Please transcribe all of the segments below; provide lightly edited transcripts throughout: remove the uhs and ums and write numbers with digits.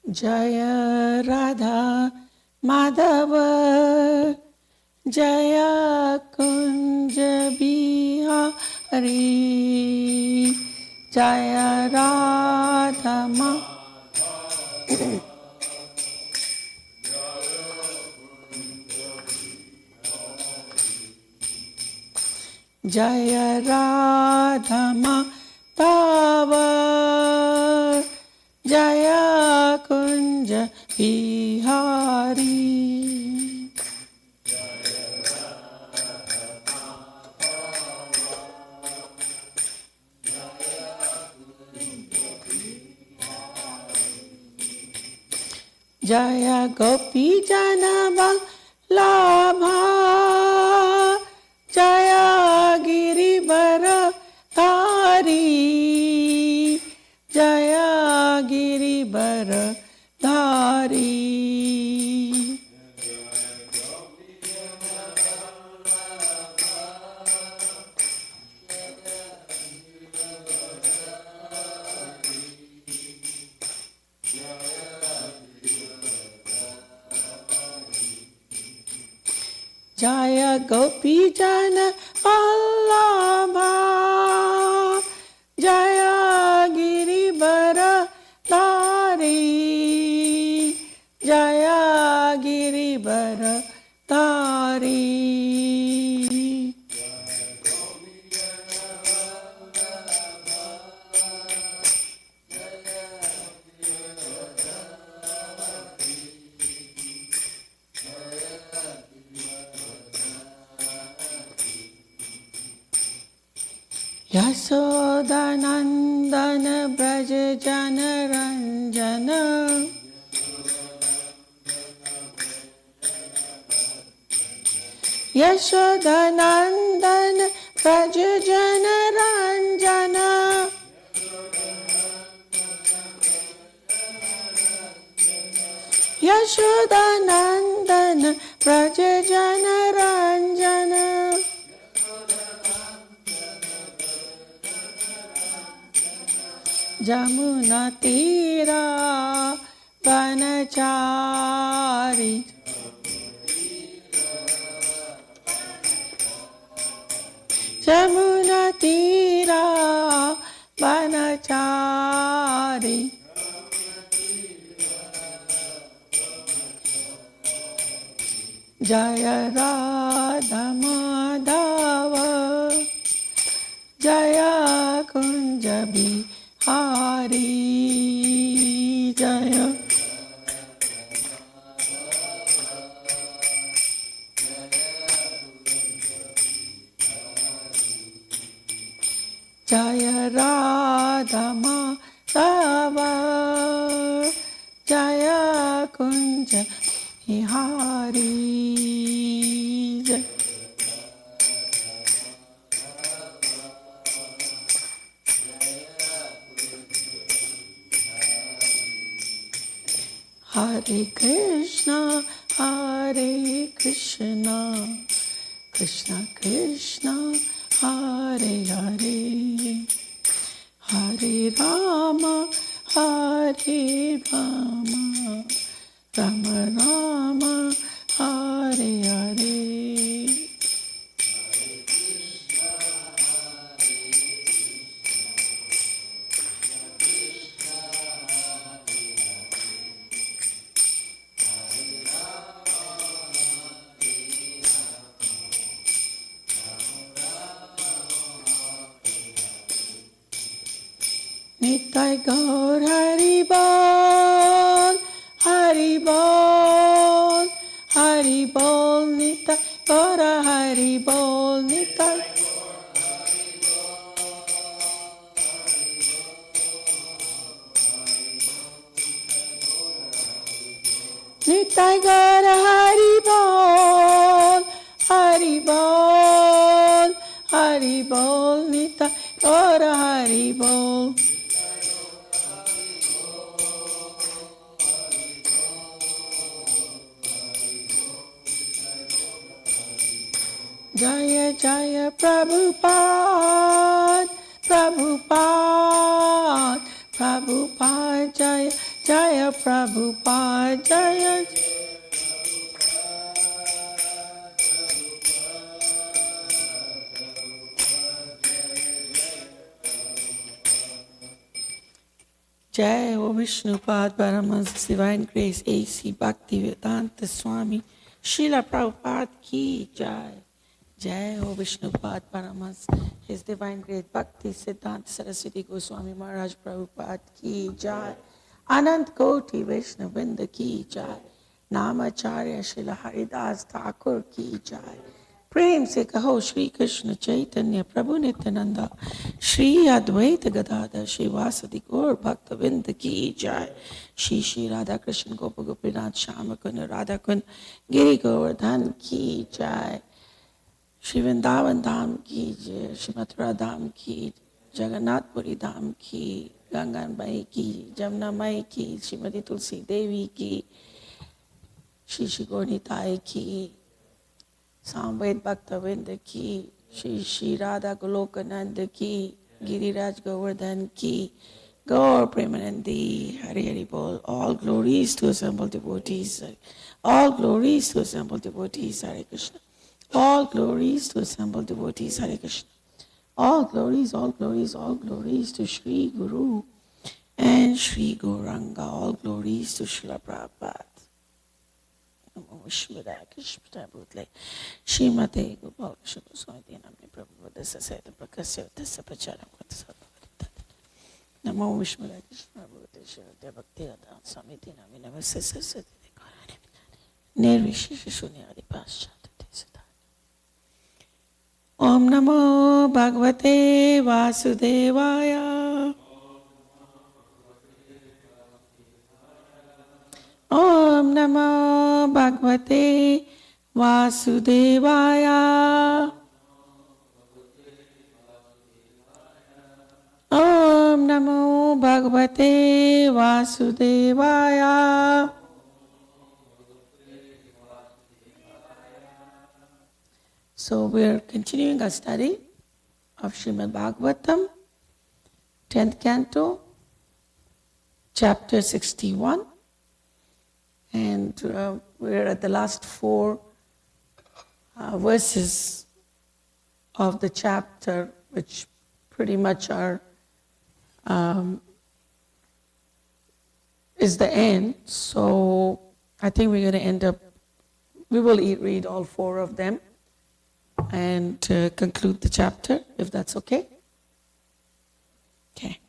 जय राधा माधव जय कुंज बिहारी जय राधा जय राधा माधव जय कुंज बिहारी जय गोपी जन वल्लभा जय गिरिवर धारी जय गिरिवर धारी जय गोपी जन वल्लभा जय गिरिवर धारी जय गिरिवर धारी यशोदानंदन ब्रज जन रंजन यशोदानंदन ब्रज जन रंजन यशोदानंदन ब्रज जन रंजन जमुना तीरा वनचारी जमुना तीरा वनचारी जय राधा माधव जय कुंज बिहारी जय जय राधा माधव जय कुंज बिहारी जय Hare Krishna, Krishna Krishna, Hare Hare, Hare Rama, Hare Rama, Rama Rama, Hare Hare. Nitai Gaur Hari Bol, Hari Bol, Hari Bol, Nitai Gaur Hari Bol, Nitai Nitai Gaur Hari Bol, Hari Bol, Hari Bol, Nitai Gaur Hari Bol. Jaya Jaya Prabhupada, Prabhupada, Prabhupada, Jaya Jaya Prabhupada Jaya. Jai O Vishnupad Paramahansa Divine Grace A.C. Bhaktivedanta Swami Srila Prabhupada Ki Jai. Jai O Vishnupad Paramahansa His Divine Grace Bhakti Siddhanta Saraswati Goswami Maharaj Prabhupada Ki Jai. Anant Koti Vaishnavinda Ki Jai. Namacharya Srila Haridas Thakur Ki Jai. प्रेम से कहो श्री कृष्ण चैतन्य प्रभु नित्यानंदा श्री अद्वैत गदाधर श्रीवासदि गौर भक्त विंद की जय। श्री श्री राधा कृष्ण गोप गोपीनाथ श्याम कुंज राधा कुंज गिरि गोवर्धन की जय। श्री वृंदावन धाम की जय। श्री मथुरा धाम की, जगन्नाथपुरी धाम की, गंगा माई की, जमुना माई की, श्रीमती तुलसी देवी की, श्री श्री गौरनिताई की, सामवेद भक्तविंद की, श्री श्री राधा गोलोकानंद की, गिरिराज गोवर्धन की, गौर प्रेमानंदी, हरि हरि बोल। All glories to assembled devotees. All glories to assembled devotees. Hare Krishna. All glories to assembled devotees. Hare Krishna. All glories, all glories, all glories to Shri Guru and Shri Gauranga. All glories to Srila Prabhupada. श्रीमते गोपाल स्वामी नामने प्रभु दस्य सहित प्रकाश्य दस्य प्रचारम करते नमो विष्णुदाय कृष्ण भगवते श्रीमते भक्ति वेदांत स्वामी नामने नमस्ते सरस्वती निर्विशेष शून्यवादी पाश्चात्य सदा। ओम नमो भगवते वासुदेवाय। ओम नमो भगवते वासुदेवाय। ओम नमो भगवते वासुदेवाय। So we are continuing our study of Srimad Bhagavatam, 10th canto, chapter 61. And we're at the last 4 verses of the chapter, which pretty much are is the end. So I think we're going to end up, we will read all 4 of them and conclude the chapter, if that's okay. Okay.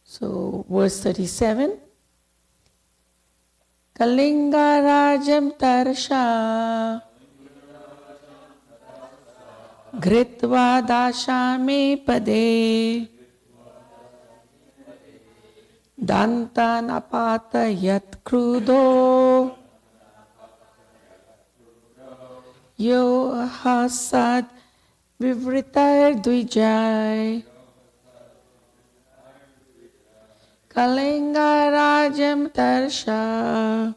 So verse 37. Kalinga Rajam Tarsha Gritva Dashame Pade Dantan Apata Yat Krudo Yo Hasad Vivritar Dwijay. Kalinga Rajam Tarsha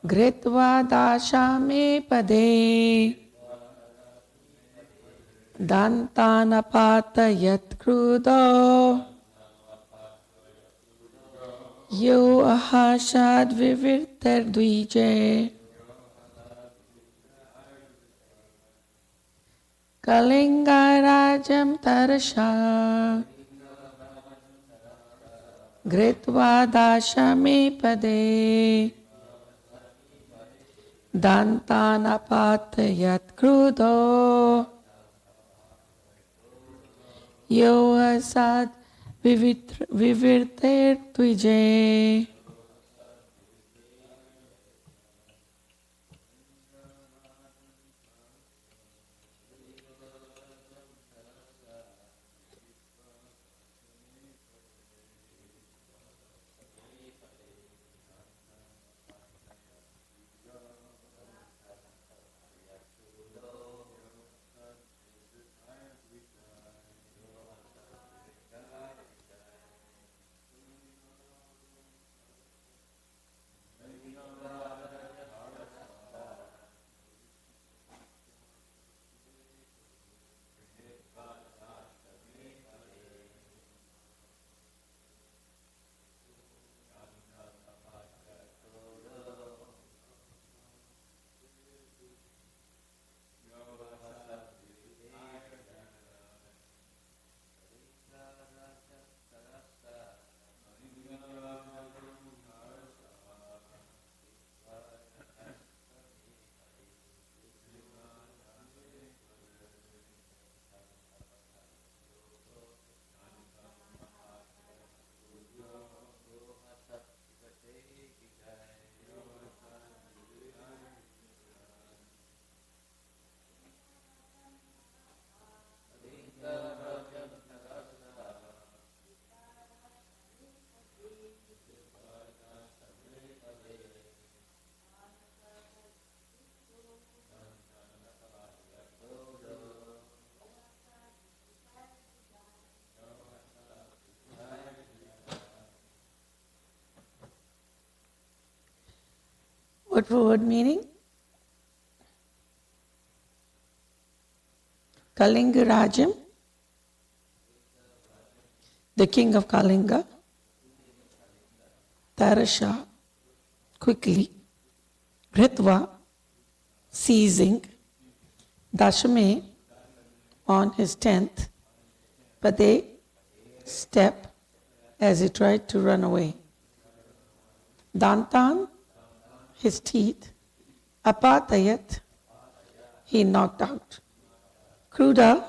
Gritva Dashame Pade Dantanapata Yat Krudo Yo Ahashad Vivirter Dvije. Kalinga Rajam Tarsha Gritva Dashame Pade Dantanapata Yat Krudo Yo Asad Vivirter Tuje. What word meaning? Kalinga Rajam, the king of Kalinga. Tarasha, quickly. Ritva, seizing. Dashame, on his 10th. Pade, step, as he tried to run away. Dantan, his teeth. Apatayat, he knocked out. Kruda,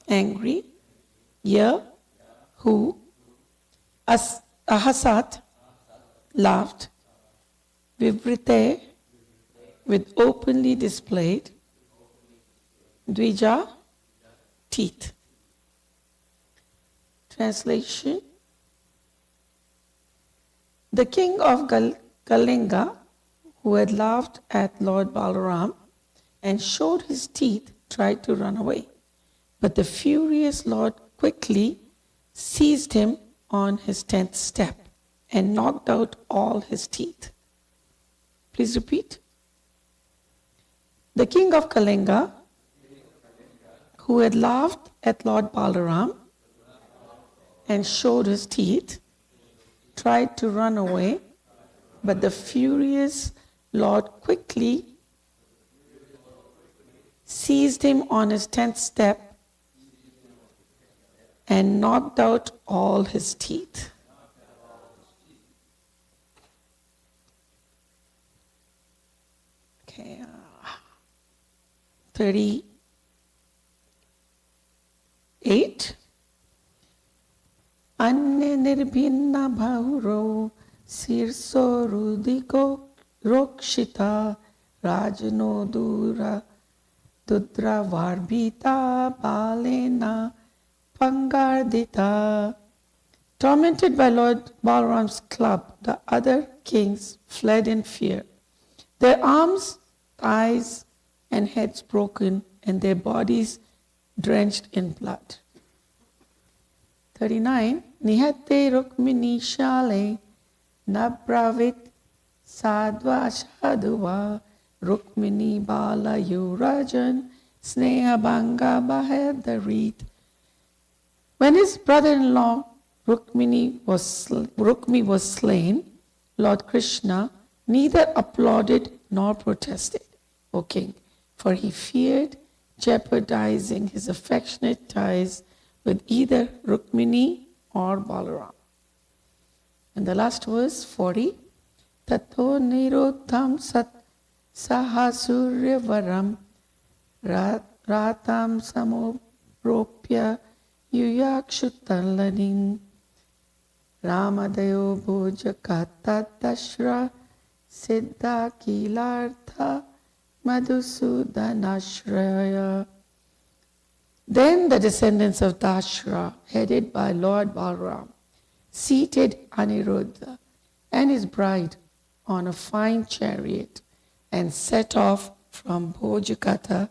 angry. Ya, who. Ahasat, laughed. Vivrite, with openly displayed. Dvija, teeth. Translation. The king of Kalinga, who had laughed at Lord Balaram and showed his teeth, tried to run away. But the furious Lord quickly seized him on his 10th step and knocked out all his teeth. Please repeat. The king of Kalinga, who had laughed at Lord Balaram and showed his teeth, tried to run away, but the furious Lord quickly seized him on his 10th step and knocked out all his teeth. Okay, 38. Anne nirbhinna bhauro sirso rudiko rokshita rajno dura dudra varbita balena pangardita. Tormented by Lord Balaram's club, the other kings fled in fear. Their arms, thighs, and heads broken, and their bodies drenched in blood. 39. Nihate rukmini shale nabravit sadva shaduva rukmini bala yurajan sneha banga bahadarit. When his brother-in-law Rukmini was slain, Lord Krishna neither applauded nor protested, O king, for he feared jeopardizing his affectionate ties with either Rukmini or Balaram. And the last verse, 40. Tato nirodham sat sahasurya ratam samopropya yuyakshutanlaning Ramadayo bhojakata dashra siddha kilartha madhusudanashraya. Then the descendants of Dashra, headed by Lord Balaram, seated Aniruddha and his bride on a fine chariot and set off from Bhojakata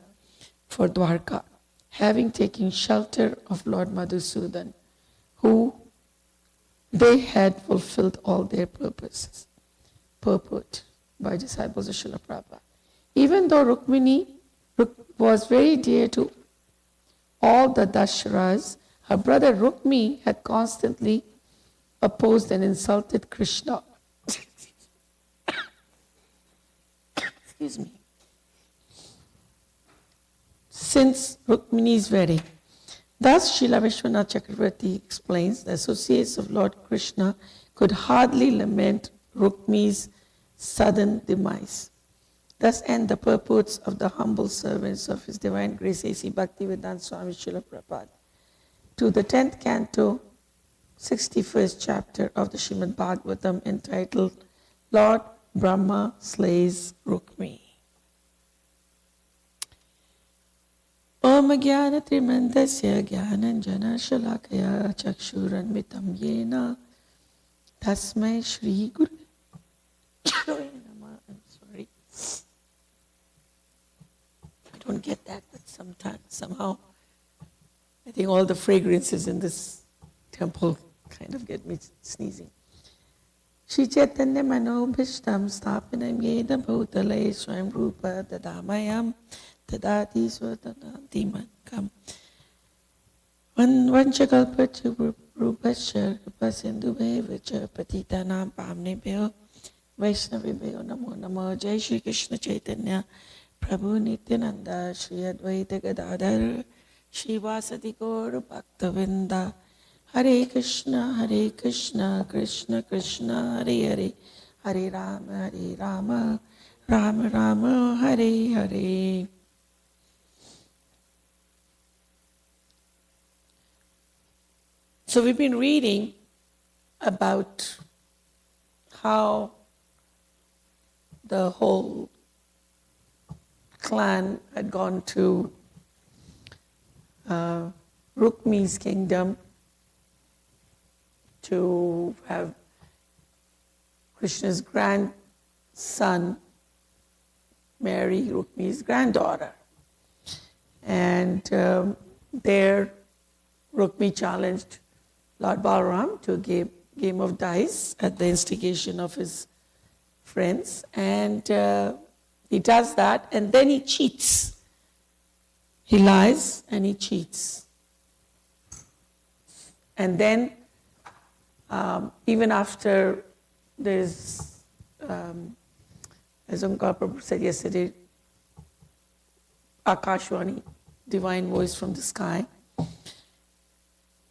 for Dwarka, having taken shelter of Lord Madhusudan, who they had fulfilled all their purpose by disciples of Srila Prabhupada. Even though Rukmini was very dear to all the Dashras, her brother Rukmi had constantly opposed and insulted Krishna. Excuse me. Since Rukmini's wedding. Thus, Srila Vishwanath Chakravarti explains, the associates of Lord Krishna could hardly lament Rukmi's sudden demise. Thus end the purports of the humble servants of His Divine Grace A.C. Bhaktivedanta Swami Srila Prabhupada to the 10th canto, 61st chapter of the Srimad Bhagavatam, entitled Lord Brahma Slays Rukmi. Om Jnana Trimandasya Jnananjana Shalakaya Chakshuranmitam Yena Tasmai Shri Guru. I'm sorry. I don't get that, but somehow, I think all the fragrances in this temple kind of get me sneezing. Shri Chaitanya Manobhishtam Sthapanam Yena Bhutale Swayam Rupa Tadamayam Tadati Swatanati Mankam Vanchakalpacha Rupasya Rupasindhu Bevacha Patitanam Pamnebhyo Vaishnavibhyo Namo Namo Jai Shri Krishna Chaitanya Prabhu Nityananda Shri Advaita Gadadhar Shri Vasadi Gaur Bhaktavinda Hare Krishna, Krishna Krishna, Hare Hare, Hare Rama, Rama Rama, Hare Hare. So we've been reading about how the whole clan had gone to Rukmi's kingdom to have Krishna's grandson marry Rukmi's granddaughter. And there Rukmi challenged Lord Balaram to a game of dice at the instigation of his friends. And he does that, and then he cheats. He lies and he cheats. And then even after there's, as Omkar Prabhu said yesterday, Akashwani, divine voice from the sky,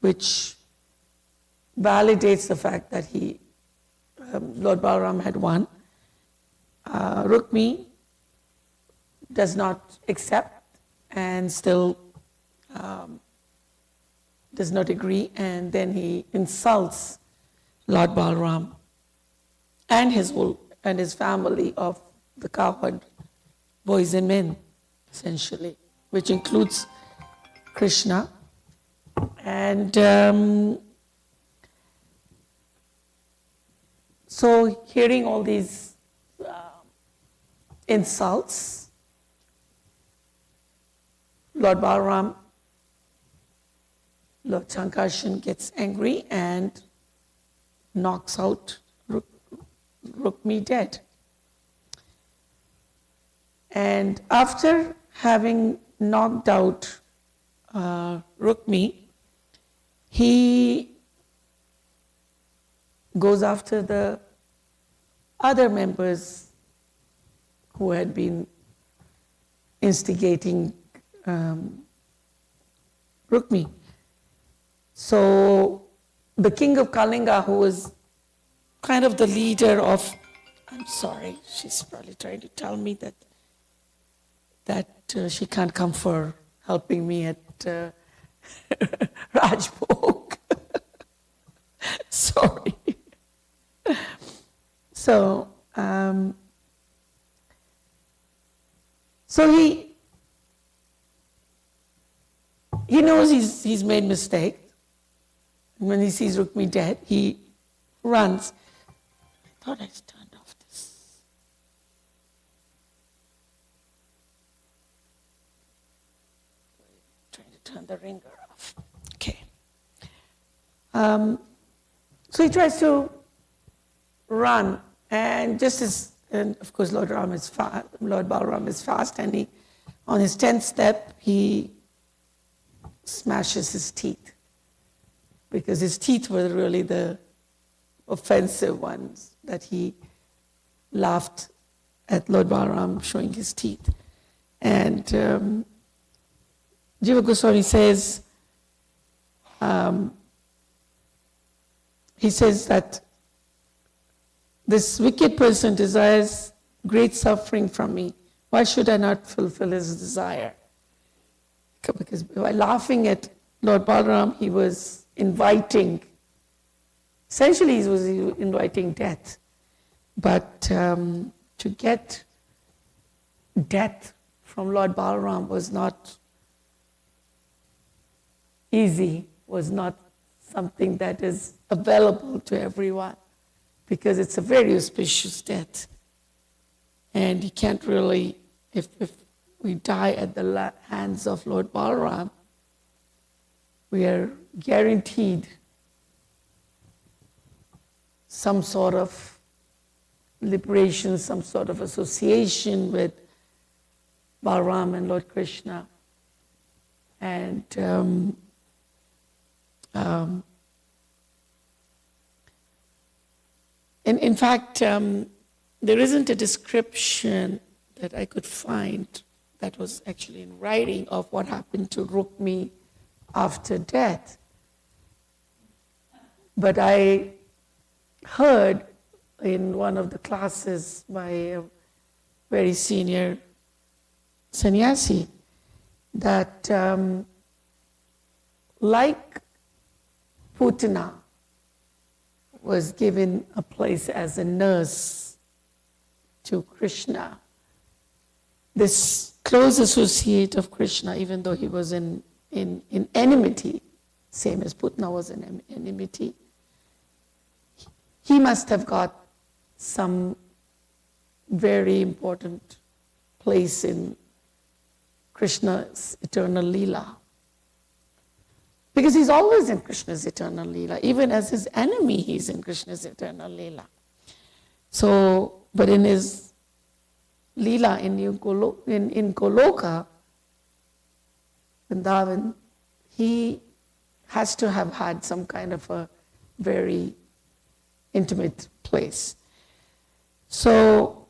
which validates the fact that Lord Balaram had won. Rukmi does not accept and still does not agree, and then he insults Lord Balaram and his family of the cowherd boys and men, essentially, which includes Krishna. And so hearing all these insults, Lord Balaram, Lord Sankarshan gets angry and knocks out Rukmi dead. And after having knocked out Rukmi, he goes after the other members who had been instigating Rukmi. So the king of Kalinga, who was kind of the leader of, I'm sorry, she's probably trying to tell me that she can't come for helping me at Rajbhog. Sorry. So he knows he's made mistake. When he sees Rukmi dead, he runs. I thought I turned off this. Trying to turn the ringer off. Okay. So he tries to run, and of course Lord Balaram is fast, and on his 10th step, he smashes his teeth, because his teeth were really the offensive ones, that he laughed at Lord Balaram showing his teeth. And Jiva Goswami says, he says that this wicked person desires great suffering from me. Why should I not fulfill his desire? Because by laughing at Lord Balaram, he was inviting death. But to get death from Lord Balaram was not easy, was not something that is available to everyone, because it's a very auspicious death. And you can't really, if we die at the hands of Lord Balaram, we are guaranteed some sort of liberation, some sort of association with Balaram and Lord Krishna. And in fact, there isn't a description that I could find that was actually in writing of what happened to Rukmi after death. But I heard in one of the classes by a very senior sannyasi that like Putana was given a place as a nurse to Krishna, this close associate of Krishna, even though he was in enmity, same as Putana was in enmity, he must have got some very important place in Krishna's eternal Leela. Because he's always in Krishna's eternal Leela. Even as his enemy, he's in Krishna's eternal Leela. So, but in his Leela in Goloka, Vrindavan, he has to have had some kind of a very intimate place. So,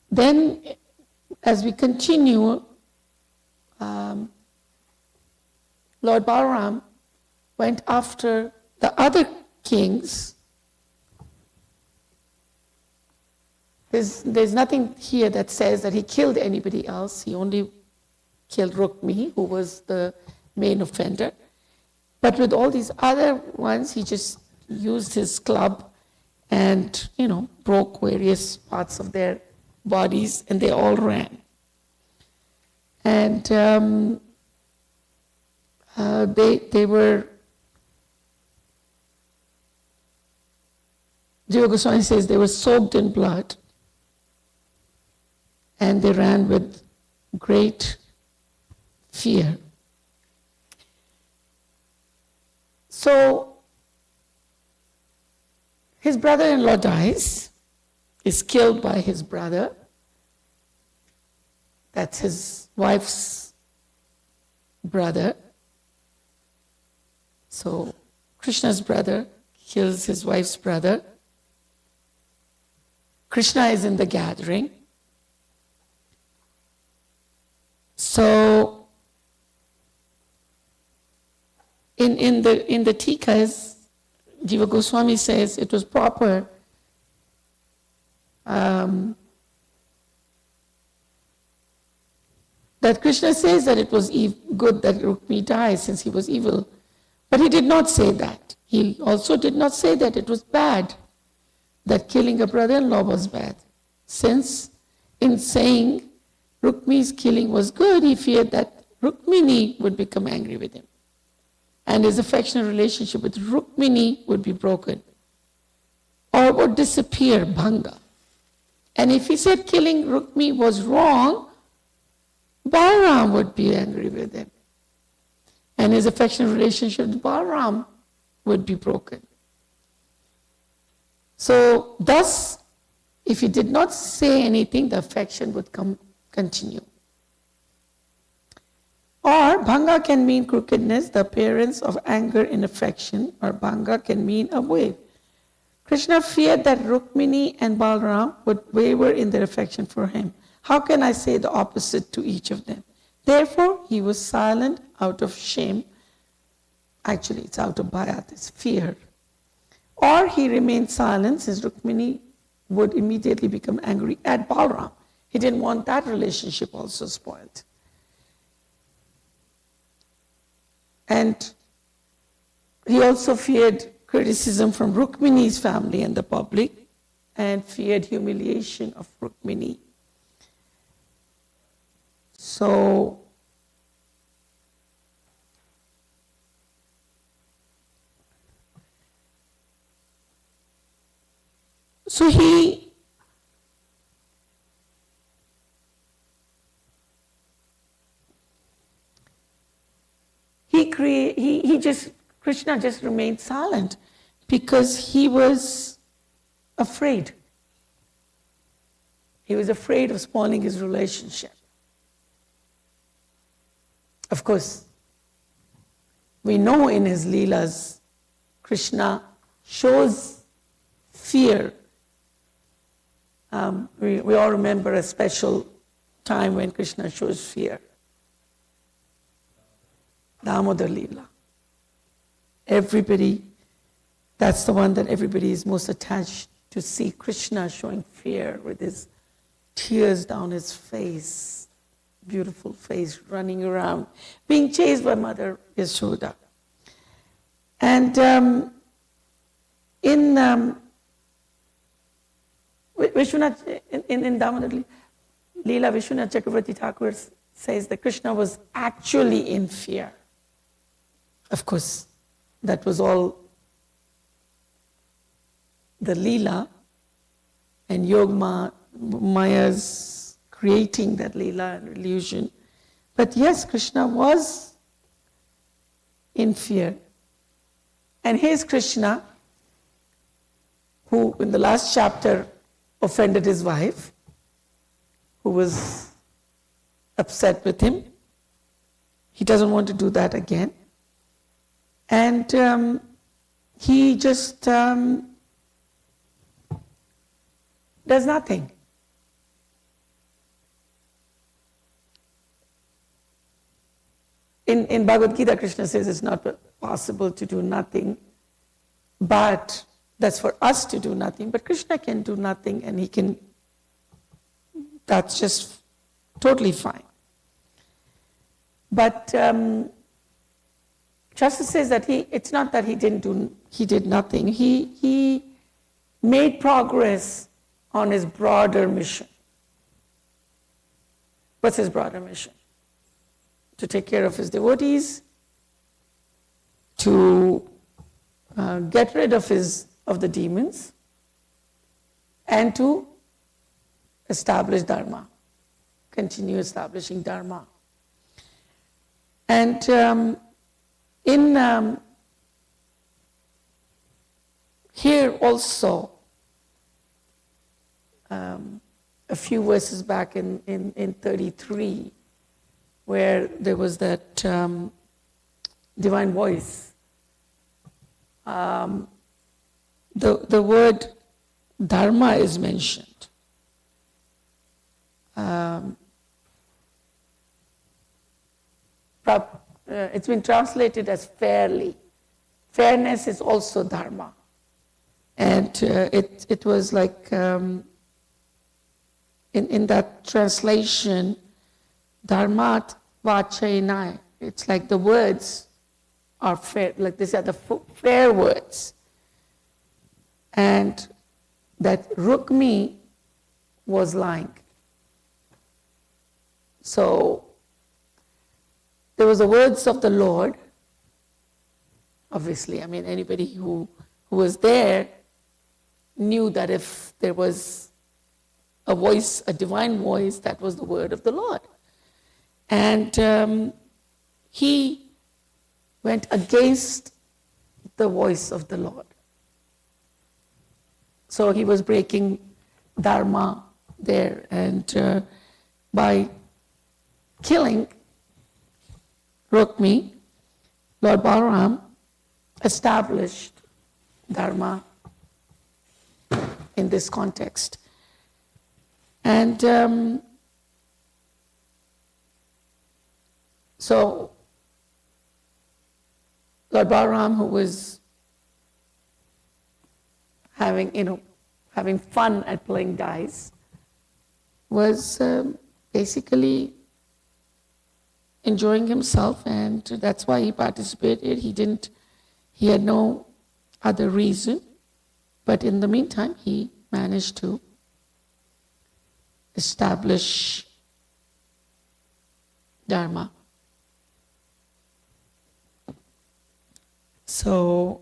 then as we continue, Lord Balaram went after the other kings. There's nothing here that says that he killed anybody else. He only killed Rukmi, who was the main offender. But with all these other ones, he just used his club and, broke various parts of their bodies, and they all ran. And they were, Jiva Goswami says they were soaked in blood, and they ran with great fear. So, his brother-in-law dies, is killed by his brother. That's his wife's brother. So, Krishna's brother kills his wife's brother. Krishna is in the gathering. So, in the Tikas, Jiva Goswami says it was proper that Krishna says that it was good that Rukmi died since he was evil. But he did not say that. He also did not say that it was bad, that killing a brother-in-law was bad. Since in saying Rukmi's killing was good, he feared that Rukmini would become angry with him, and his affectionate relationship with Rukmini would be broken or would disappear, bhanga. And if he said killing Rukmi was wrong, Balaram would be angry with him, and his affectionate relationship with Balaram would be broken. So thus, if he did not say anything, the affection would continue. Or bhanga can mean crookedness, the appearance of anger in affection, or bhanga can mean a wave. Krishna feared that Rukmini and Balaram would waver in their affection for him. How can I say the opposite to each of them? Therefore, he was silent out of shame. Actually, it's out of bhayat, it's fear. Or he remained silent since Rukmini would immediately become angry at Balaram. He didn't want that relationship also spoiled. And he also feared criticism from Rukmini's family and the public, and feared humiliation of Rukmini. So, he just Krishna just remained silent because he was afraid. He was afraid of spoiling his relationship. Of course, we know in his Leelas, Krishna shows fear. We all remember a special time when Krishna shows fear. Damodar Leela. Everybody, that's the one that everybody is most attached to see Krishna showing fear with his tears down his face, beautiful face, running around, being chased by Mother Yashoda. And in Vishwanath, in Damodar Leela, Vishwanath Chakravarti Thakur says that Krishna was actually in fear. Of course, that was all the Leela and Yog Maya's creating that Leela and illusion. But yes, Krishna was in fear. And here's Krishna, who in the last chapter offended his wife, who was upset with him. He doesn't want to do that again. And he just does nothing. In Bhagavad Gita, Krishna says it's not possible to do nothing, but that's for us to do nothing. But Krishna can do nothing, and he can, that's just totally fine. But Shastra says that it's not that he did nothing. He made progress on his broader mission. What's his broader mission? To take care of his devotees, to get rid of the demons, and to establish Dharma, continue establishing Dharma. And in here also, a few verses back in 33, where there was that divine voice, the word Dharma is mentioned. It's been translated as fairly. Fairness is also Dharma. And it was like, in that translation, Dharmat Vachainai, it's like the words are fair, like these are the fair words. And that Rukmi was lying. So there was the words of the Lord. Obviously, I mean, anybody who was there knew that if there was a voice, a divine voice, that was the word of the Lord. And he went against the voice of the Lord. So he was breaking Dharma there, and by killing Rukmi, Lord Balaram established Dharma in this context. And so Lord Balaram, who was having fun at playing dice, was basically enjoying himself, and that's why he participated. He had no other reason, but in the meantime, he managed to establish Dharma. So,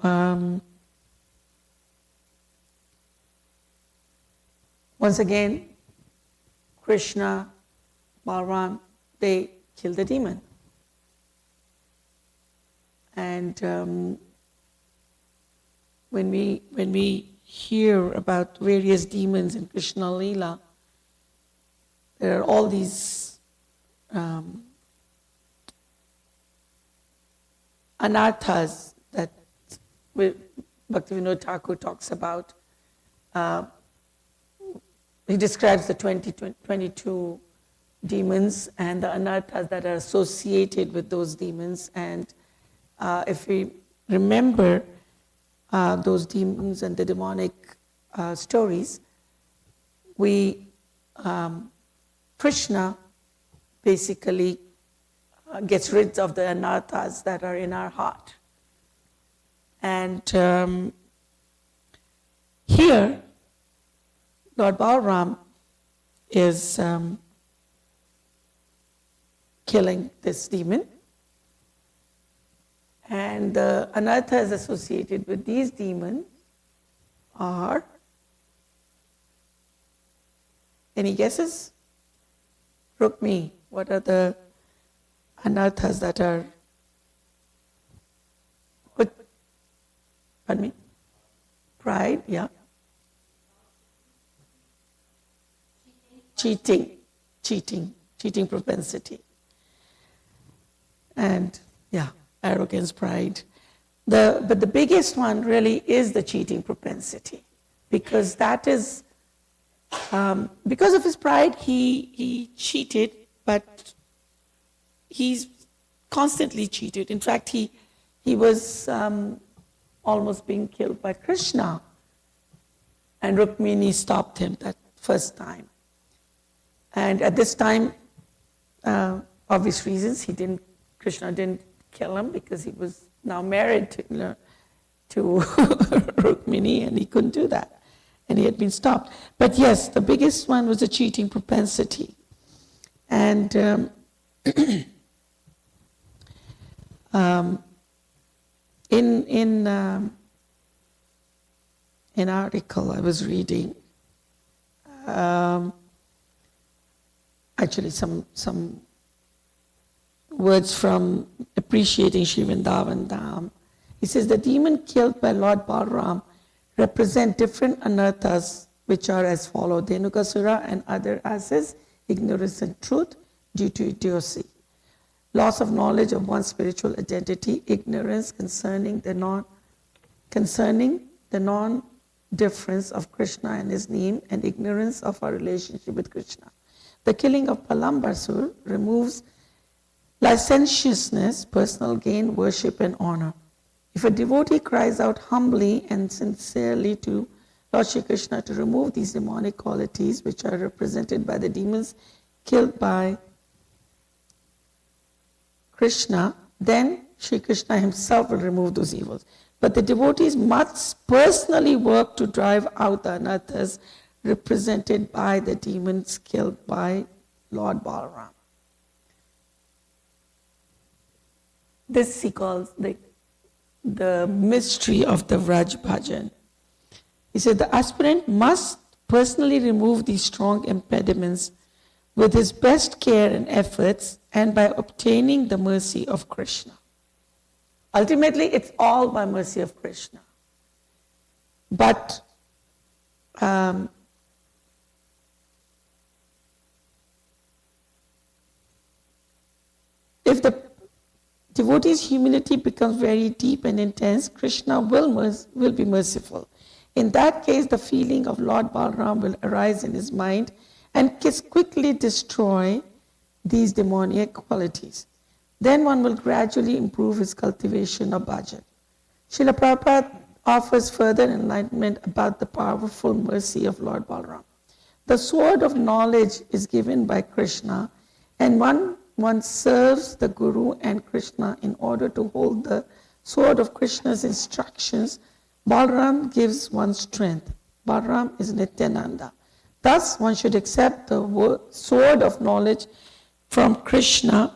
once again, Krishna, Balaram, they killed the demon. And when we hear about various demons in Krishna Leela, there are all these anarthas that Bhaktivinoda Thakur talks about. He describes the 22 demons and the anarthas that are associated with those demons. And if we remember those demons and the demonic stories, Krishna basically gets rid of the anarthas that are in our heart. And here, Lord Balaram is killing this demon. And the anarthas associated with these demons are, any guesses? Rukmi, what are the anarthas that are, pardon me? Pride, yeah. Cheating propensity. And yeah, arrogance, pride. But the biggest one really is the cheating propensity, because that is, because of his pride, he cheated, but he's constantly cheated. In fact, he was almost being killed by Krishna, and Rukmini stopped him that first time. And at this time, obvious reasons, Krishna didn't kill him because he was now married to Rukmini, and he couldn't do that. And he had been stopped. But yes, the biggest one was the cheating propensity. And in an article I was reading, actually some words from appreciating Sri Vrindavan Dham. He says the demon killed by Lord Balaram represent different anarthas, which are as follow: Dhenukasura and other asses, ignorance and truth due to idiocy, loss of knowledge of one's spiritual identity, ignorance concerning the non-difference of Krishna and his name, and ignorance of our relationship with Krishna. The killing of Palambasur removes licentiousness, personal gain, worship, and honor. If a devotee cries out humbly and sincerely to Lord Shri Krishna to remove these demonic qualities, which are represented by the demons killed by Krishna, then Shri Krishna himself will remove those evils. But the devotees must personally work to drive out the anarthas represented by the demons killed by Lord Balaram. This he calls the mystery of the Vraj Bhajan. He said the aspirant must personally remove these strong impediments with his best care and efforts, and by obtaining the mercy of Krishna. Ultimately, it's all by mercy of Krishna. But if the devotee's humility becomes very deep and intense, Krishna will be merciful. In that case, the feeling of Lord Balaram will arise in his mind and quickly destroy these demoniac qualities. Then one will gradually improve his cultivation of bhajan. Srila Prabhupada offers further enlightenment about the powerful mercy of Lord Balaram. The sword of knowledge is given by Krishna, and one serves the Guru and Krishna in order to hold the sword of Krishna's instructions. Balaram gives one strength. Balaram is Nityananda. Thus, one should accept the sword of knowledge from Krishna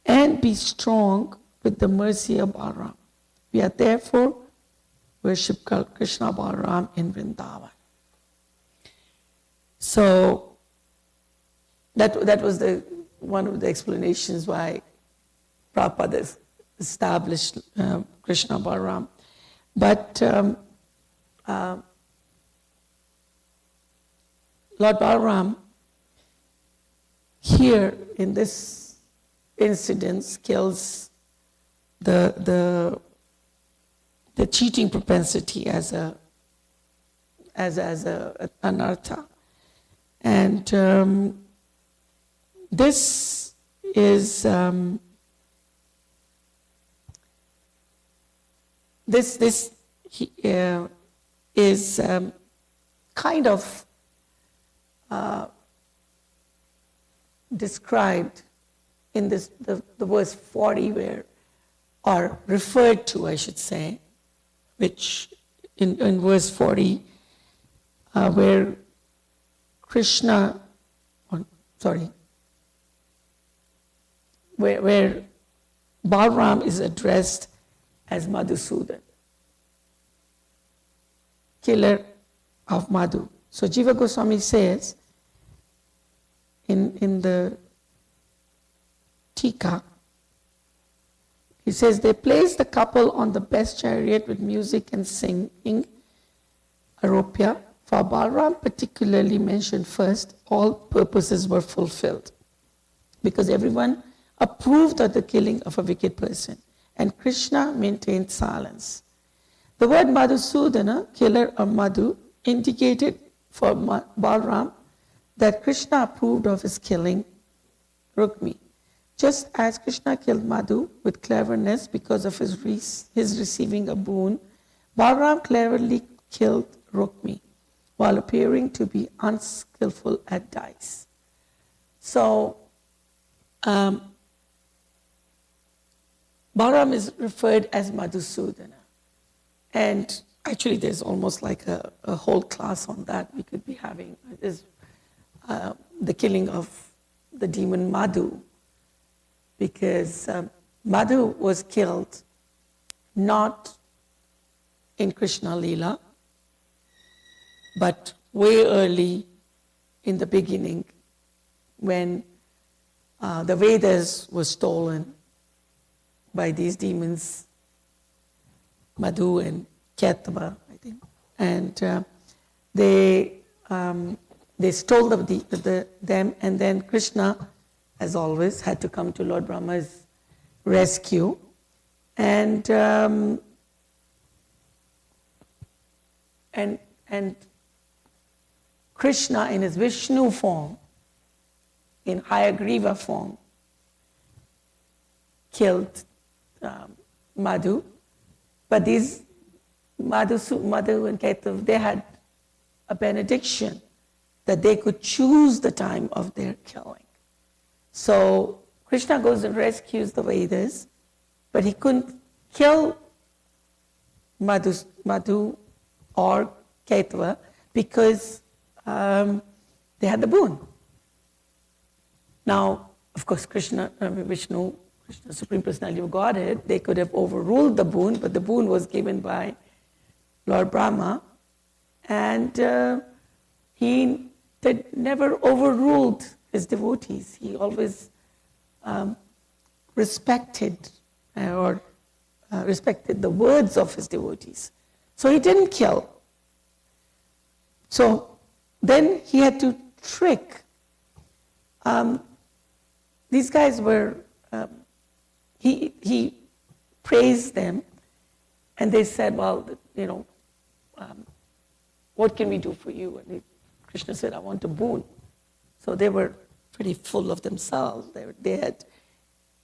and be strong with the mercy of Balaram. We are therefore worship Krishna Balaram in Vrindavan. So that was one of the explanations why Prabhupada established Krishna Balaram. But Lord Balaram here in this incident kills the cheating propensity as a anartha, and this is kind of described in this the verse 40 where, or referred to, I should say, which in verse 40 where Krishna, where Balaram is addressed as Madhusudan, killer of Madhu. So Jiva Goswami says in the Tika, he says, they placed the couple on the best chariot with music and singing, Aropya. For Balaram particularly mentioned first, all purposes were fulfilled, because everyone approved of the killing of a wicked person, and Krishna maintained silence. The word Madhusudana, killer of Madhu, indicated for Balaram that Krishna approved of his killing Rukmi. Just as Krishna killed Madhu with cleverness because of his receiving a boon, Balaram cleverly killed Rukmi while appearing to be unskillful at dice. So, Balaram is referred as Madhusudana. And actually there's almost like a whole class on that we could be having. Is the killing of the demon Madhu. Because Madhu was killed not in Krishna Leela, but way early in the beginning when the Vedas were stolen by these demons, Madhu and Ketava, I think. And they stole them, and then Krishna, as always, had to come to Lord Brahma's rescue. And Krishna in his Vishnu form, in Hayagriva form, killed Madhu. But these Madhu and Kaitav, they had a benediction that they could choose the time of their killing. So Krishna goes and rescues the Vedas, but he couldn't kill Madhu or Kaitava because they had the boon. Now, of course, Vishnu, Krishna, Supreme Personality of Godhead, they could have overruled the boon, but the boon was given by Lord Brahma, and he never overruled his devotees. He always respected the words of his devotees. So he didn't kill. So then he had to trick. These guys were, he praised them, and they said, well, what can we do for you? And Krishna said, I want a boon. So they were pretty full of themselves. They had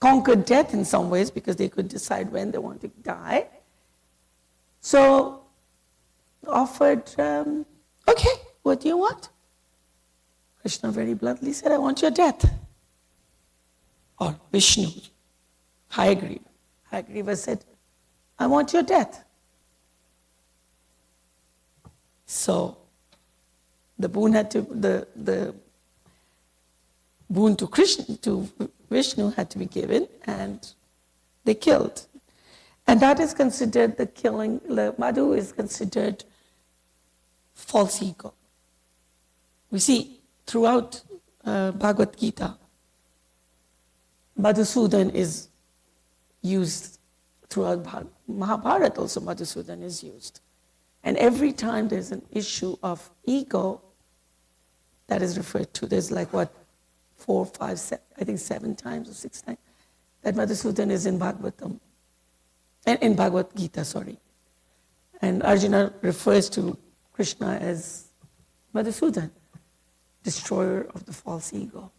conquered death in some ways because they could decide when they want to die. So offered, okay, what do you want? Krishna very bluntly said, I want your death. Or Vishnu, Hayagriva. Hayagriva said, I want your death. So the boon the boon to Vishnu had to be given, and they killed. And that is considered the killing. Madhu is considered false ego. We see throughout Bhagavad Gita, Madhusudan is used throughout Mahabharata also Madhusudan is used. And every time there's an issue of ego, that is referred to. There's like 4, 5, 7, I think 7 times or 6 times that Madhusudan is in Bhagavatam, and in Bhagavad Gita, sorry. And Arjuna refers to Krishna as Madhusudan, destroyer of the false ego,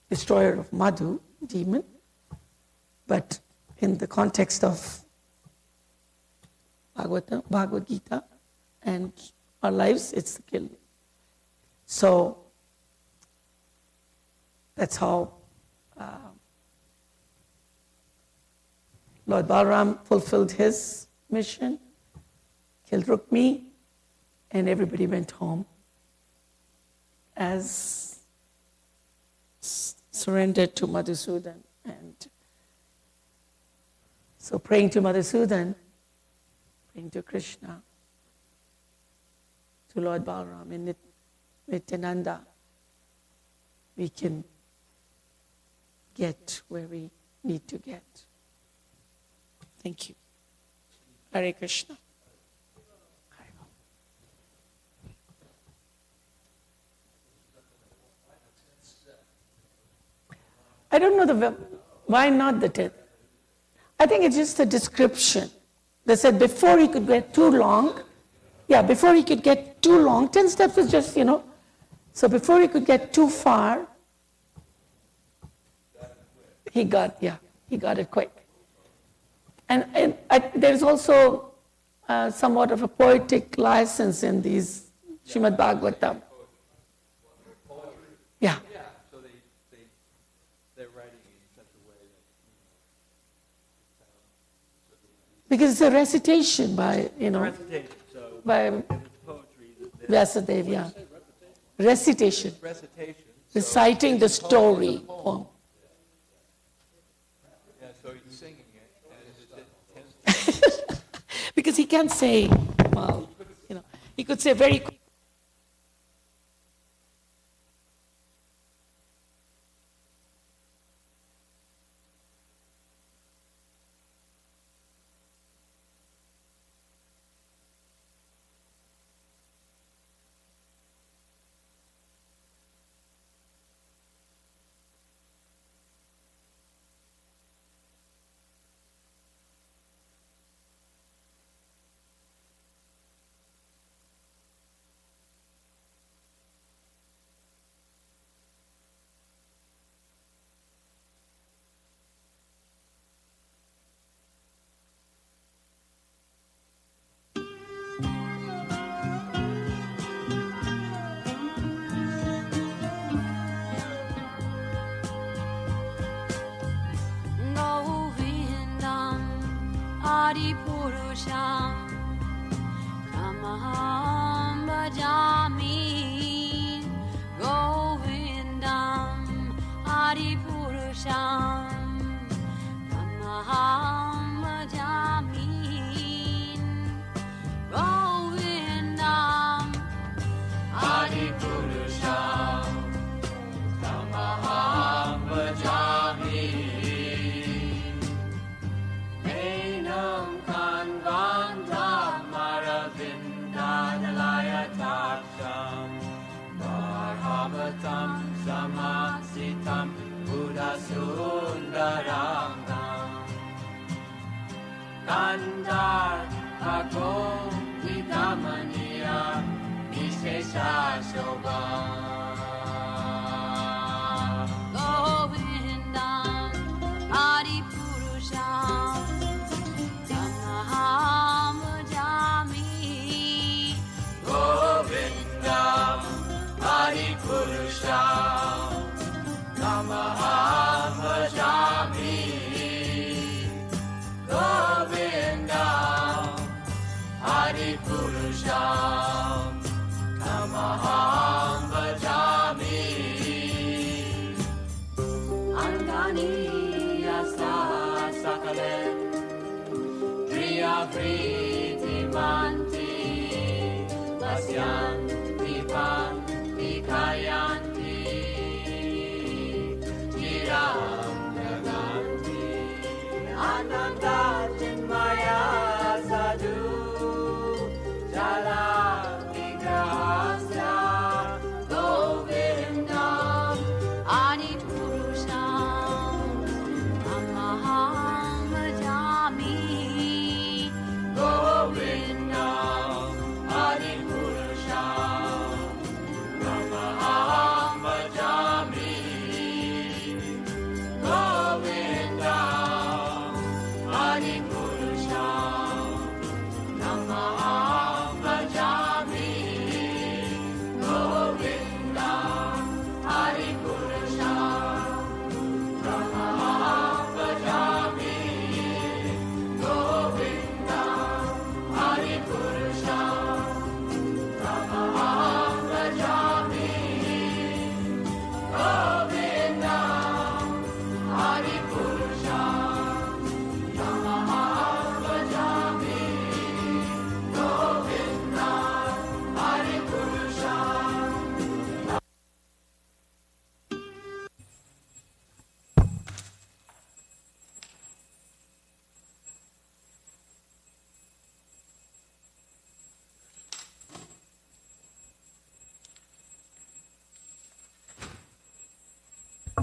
destroyer of Madhu, demon, but in the context of Bhagavad Gita and our lives, it's the killer. So that's how Lord Balaram fulfilled his mission, killed Rukmi, and everybody went home as surrendered to Madhusudan. And so praying to Madhusudan, praying to Krishna, to Lord Balaram in Nityananda, we can get where we need to get. Thank you. Hare Krishna. I don't know why not the 10th. I think it's just a description. They said before he could get too long, before he could get too long, 10 steps is just, so before he could get too far, he got it quick. And there's also somewhat of a poetic license in these Srimad Bhagavatam. Yeah. So they're writing in such a way that because it's a recitation by, recitation. So by it's poetry. Vyasadeva, yeah. Recitation. Recitation. Reciting the story. Poem. Yeah, so he's singing it, and Because he can't say, well, he could say very quickly. Purusham Tamaham Bhajami Govindam Adi Purusham Tamaham Bhajami Govindam Adi Purusham Tamaham Bhajami Samasitam Buddha Sundarangam Kandar Agom Vidamaniya Vishesha Shobham Govindam Adi Purusham Tamaham Bhajami Govindam Adi Purusham Tamaham Bhajami Govindam Adi Purusham Tamaham Bhajami Angani Yasa Sakalen Priya Priti Manti Vasyanti Panti Kayanti Kiram Naganti Anandati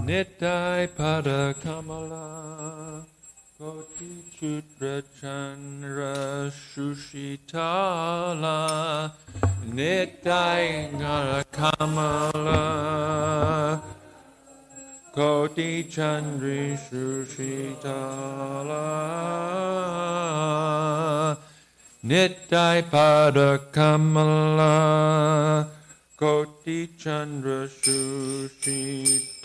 Nitai Pada Kamala Koti Chudra Chandra Shushitala Nitai Ngara Kamala Koti Chandri Shushitala Nitai Pada Kamala Koti Chandra Shushitala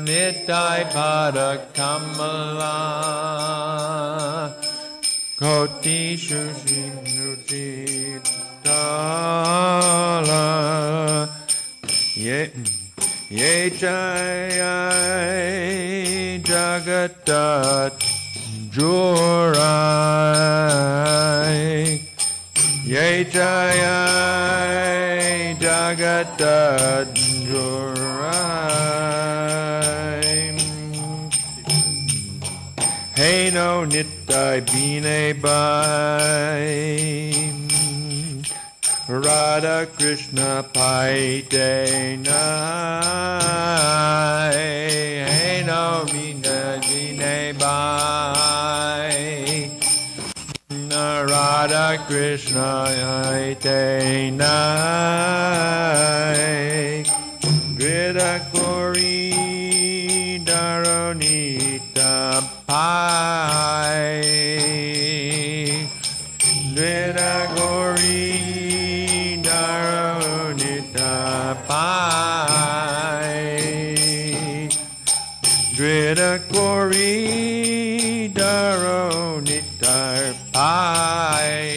Nitai Pada Kamala Koti Shushitala Ye Jai Jagatat Jurai Ye Jai Jagatat Jurai Hey no Nitai Bine Bai Radha Krishna Paite Nai Hey no Mina Dine Bai Radha Krishna Paite Nai Grida Kori Daronita Pai Grida Kori Pai Drita Kori Daronitar Pai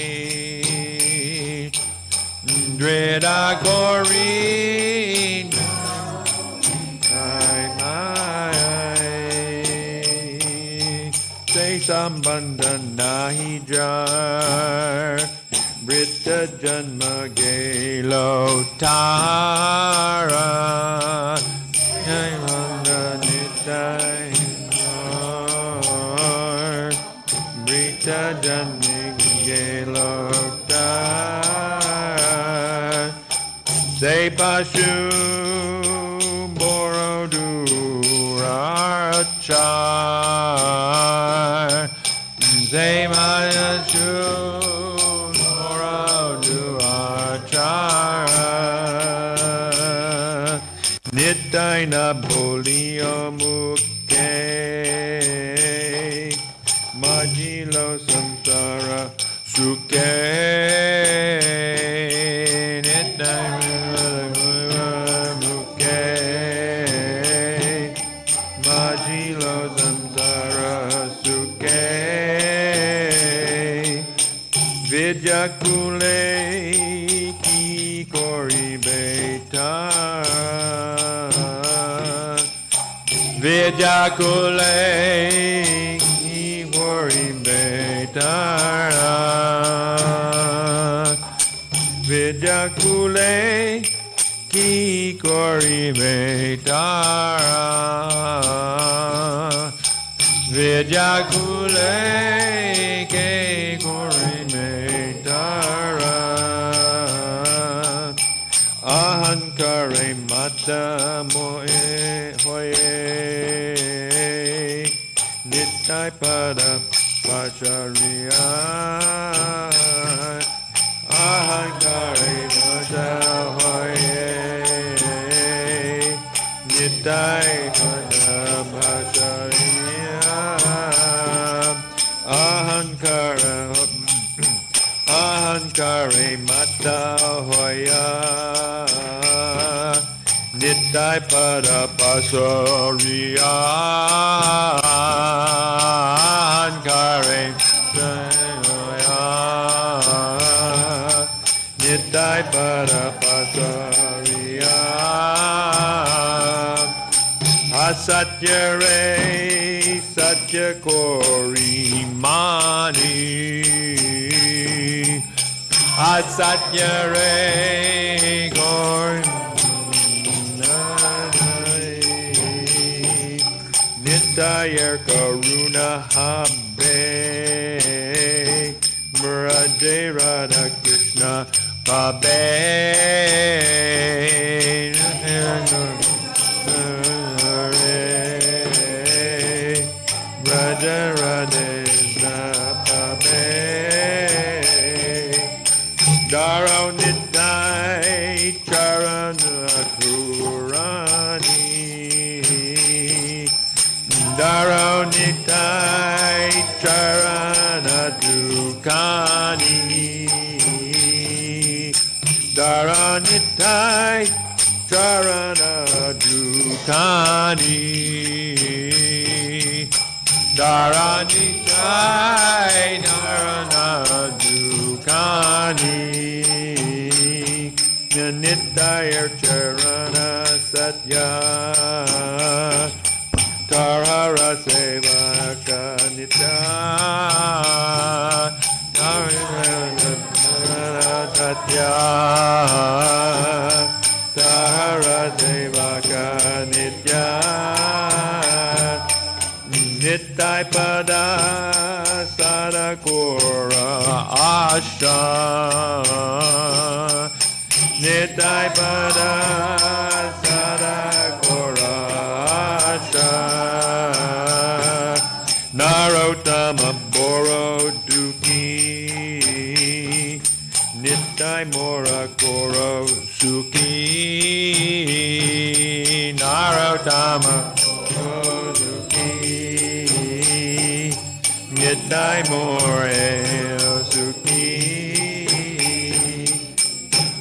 Drita Kori Say Sambandha Nahi Jar Brita Janma Gelo Tara Jaimanda Nitai Brita Janma Gelo Tara Say Pashu Borodurachar Say Pashu Nitai na bolio muke Majilo samsara suke Nitai muke Majilo samsara suke Vidyakule ki kori betar Vidyakule Wari Betara Vidyakule Ki Kori Betara Vidyakule Ki Kori Betara Ahankare Mata Moe Hoye Nitai Pada Pacharya Ahankare Mata Hoye Nitai Pada Pacharya Ahankare Mata Hoya Nitai Pada Pasoriya Ahankare Hoya Nitai Pada Pasoriya Asatya Re Satya Kori Mani Asatya Re Kori Nitaya Karuna Habe Murade Radha Krishna Pabe Radha Radhe Napabe Daro Nidai Charana Kurani Daro Nidai Charana Dukani Daro Nidai Charana Dukani Dharani Jai Dharana Dukani Nitayar Charana Satya Tarhara Sevaka Nitya Tarhara Satya Tarhara Sevaka Nitya Nitai Pada Sadakura Asha Nitai Pada Sadakura Asha Narottama Boro Duki Nitai Mora Koro Suki Narottama Nitai More Suki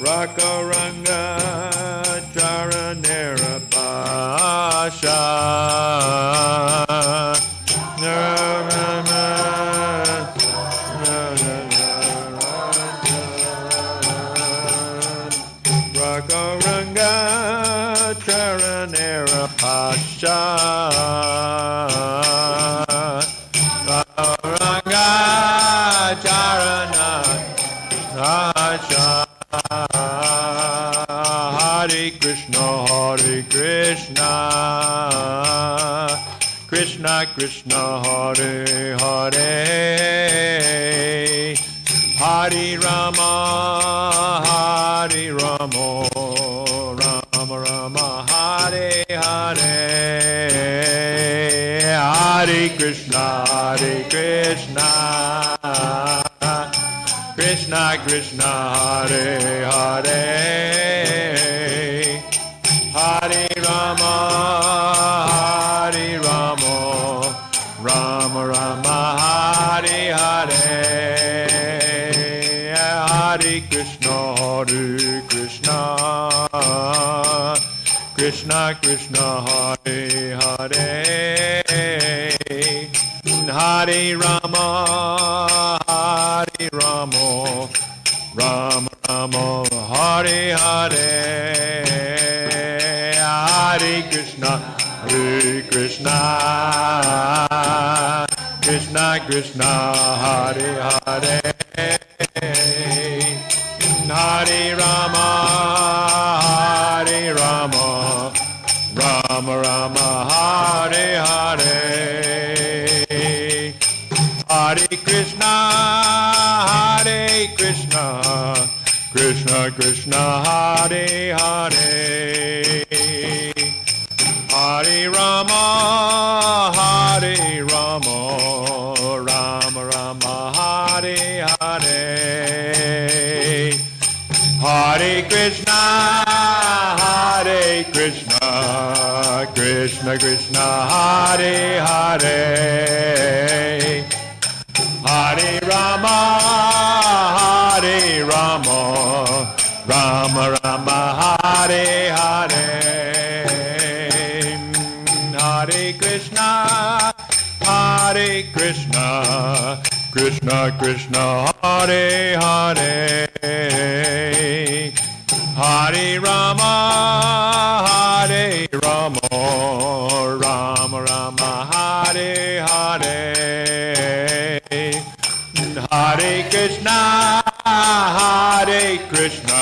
Rakaranga Charanera Pasha Rakaranga Charanera Pasha Hare Krishna, Hare Krishna, Krishna Krishna, Hare Hare, Hare Rama, Hare Rama, Rama Rama, Hare Hare, Hare Krishna, Hare Krishna. Krishna Krishna Hare Hare Hare Rama Hare Rama Rama Rama Hare Hare Hare Krishna Hare Krishna Krishna Krishna Hare Hare Hare Rama Hare Rama Rama Rama Hare Hare Hare Krishna Krishna Krishna Krishna Hare Hare Hare Rama Hare Rama Rama Rama Hare Hare Hare Krishna Hare Krishna Krishna Krishna Hare Hare Hare Rama Hare Rama Rama Rama Hare Hare Hare Krishna Hare Krishna Krishna Krishna Hare Hare Hare Rama Hare Rama Rama Rama Hare Hare Hare Krishna Hare Krishna Krishna Krishna Hare Hare Hare Rama Hare Rama Rama Rama Hare Hare Hare Krishna Hare Krishna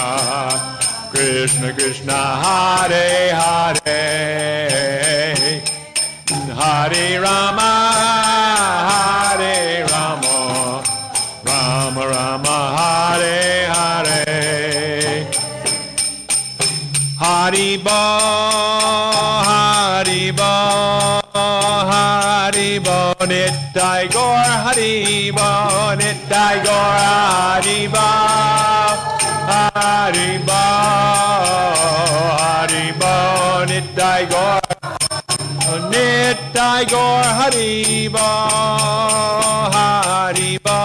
Krishna Krishna Hare Hare Hare Rama Hare Rama Rama Rama Hare Hare Hari Bol Nitai Gaur Haribo, Nitai Gaur Haribo, Haribo, Haribo, Nitai Gaur, Nitai Gaur Haribo, Haribo,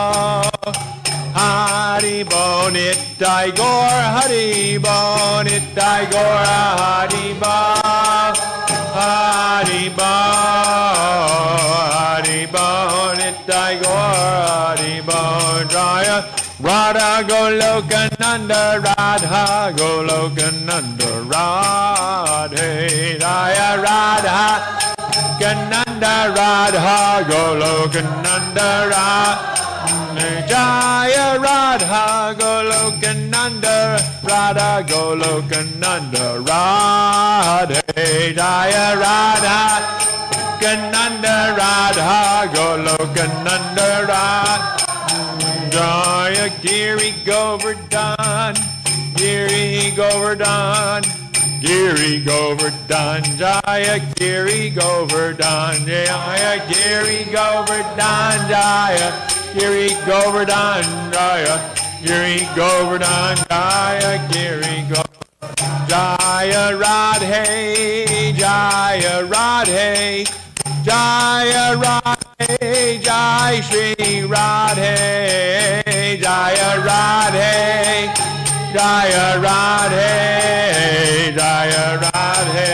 Haribo, Nitai Gaur Haribo, Nitai Gaur Haribo, Haribo, Haribo, Nitai Gaur Haribo, Jaya Radha Goloka Nanda Radha Goloka Nanda Radhe Jaya Radha Gananda Radha Goloka Nanda Radha Jaya Radha Goloka Nanda Radha Goloka Nanda Radhe Jaya Radha Gananda Radha Goloka Nanda Radha Jaya Giri Govardhan Giri Govardhan Giri Govardhan Jaya Giri Govardhan Jaya Giri Govardhan Jaya Giri Govardhan Jaya Giri Govardhan Jaya Giri Govardhan Jaya Radhe Jaya Radhe Jaya Radhe Jai Shri Radhe Jaya Radhe Jaya Radhe Jaya Radhe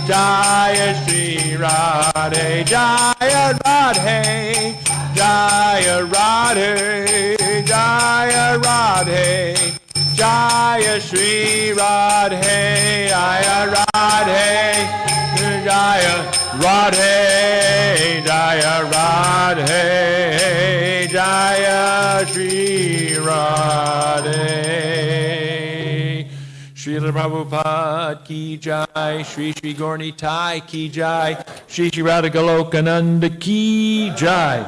Jaya Shri Radhe Jaya Radhe Jaya Radhe Jaya Radhe Jaya Shri Radhe Jaya Radhe Jaya Radhe Jaya Radhe Jaya Shri Radhe Srila Prabhupada ki jai, Shri Shri Gaura Tai ki jai, Shri Shri Radha Golokananda ki jai.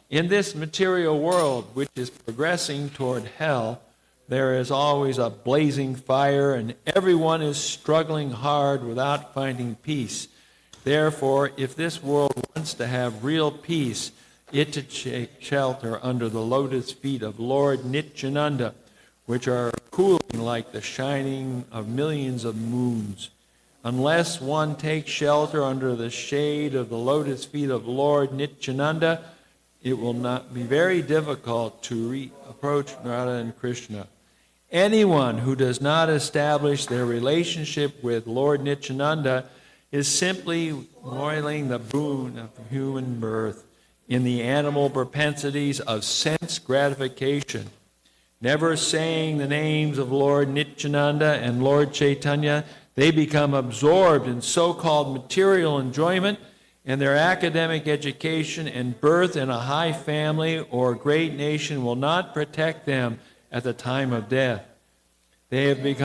In this material world, which is progressing toward hell, there is always a blazing fire, and everyone is struggling hard without finding peace. Therefore, if this world wants to have real peace, it should take shelter under the lotus feet of Lord Nityananda, which are cooling like the shining of millions of moons. Unless one takes shelter under the shade of the lotus feet of Lord Nityananda, it will not be very difficult to approach Radha and Krishna. Anyone who does not establish their relationship with Lord Nityananda is simply moiling the boon of human birth in the animal propensities of sense gratification. Never saying the names of Lord Nityananda and Lord Chaitanya, they become absorbed in so-called material enjoyment, and their academic education and birth in a high family or great nation will not protect them at the time of death. They have become